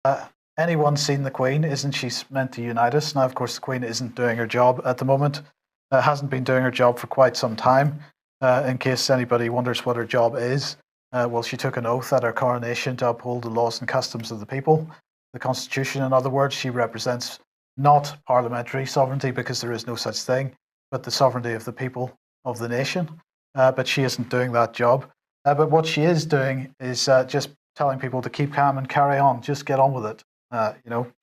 Uh, Anyone seen the Queen? Isn't she meant to unite us? Now, of course, the Queen isn't doing her job at the moment. Hasn't been doing her job for quite some time. In case anybody wonders what her job is, well, she took an oath at her coronation to uphold the laws and customs of the people, the Constitution. In other words, she represents not parliamentary sovereignty, because there is no such thing, but the sovereignty of the people of the nation. But she isn't doing that job. But what she is doing is just telling people to keep calm and carry on. Just get on with it.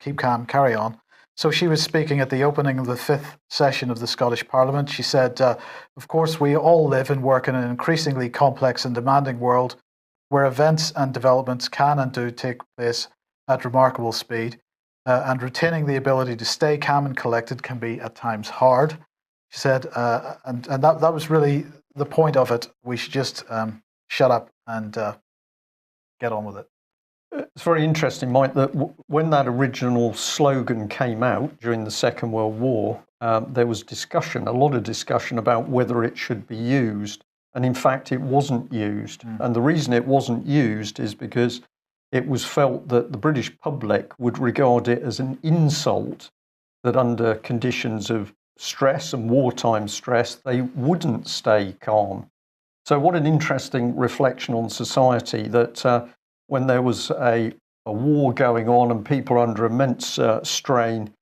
Keep calm, carry on. So she was speaking at the opening of the 5th session of the Scottish Parliament. She said, of course, we all live and work in an increasingly complex and demanding world where events and developments can and do take place at remarkable speed. And retaining the ability to stay calm and collected can be at times hard. She said, and that was really the point of it. We should just shut up and get on with it. It's very interesting, Mike, that when that original slogan came out during the Second World War, there was discussion, a lot of discussion about whether it should be used. And in fact, it wasn't used. And the reason it wasn't used is because it was felt that the British public would regard it as an insult, that under conditions of stress and wartime stress, they wouldn't stay calm. So what an interesting reflection on society that when there was a war going on and people under immense strain,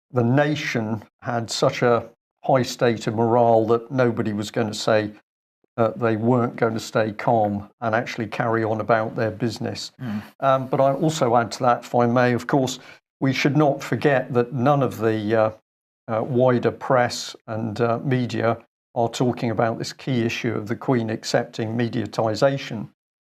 the nation had such a high state of morale that nobody was going to say they weren't going to stay calm and actually carry on about their business. But I also add to that, if I may, of course, we should not forget that none of the wider press and media are talking about this key issue of the Queen accepting mediatisation.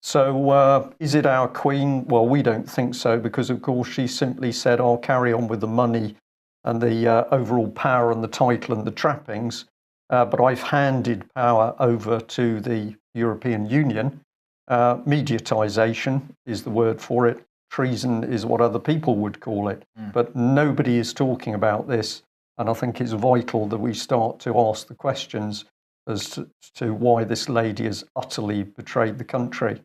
So is it our Queen? Well, we don't think so, because of course she simply said, I'll carry on with the money and the overall power and the title and the trappings, but I've handed power over to the European Union. Mediatisation is the word for it. Treason is what other people would call it. But nobody is talking about this, and I think it's vital that we start to ask the questions as to why this lady has utterly betrayed the country.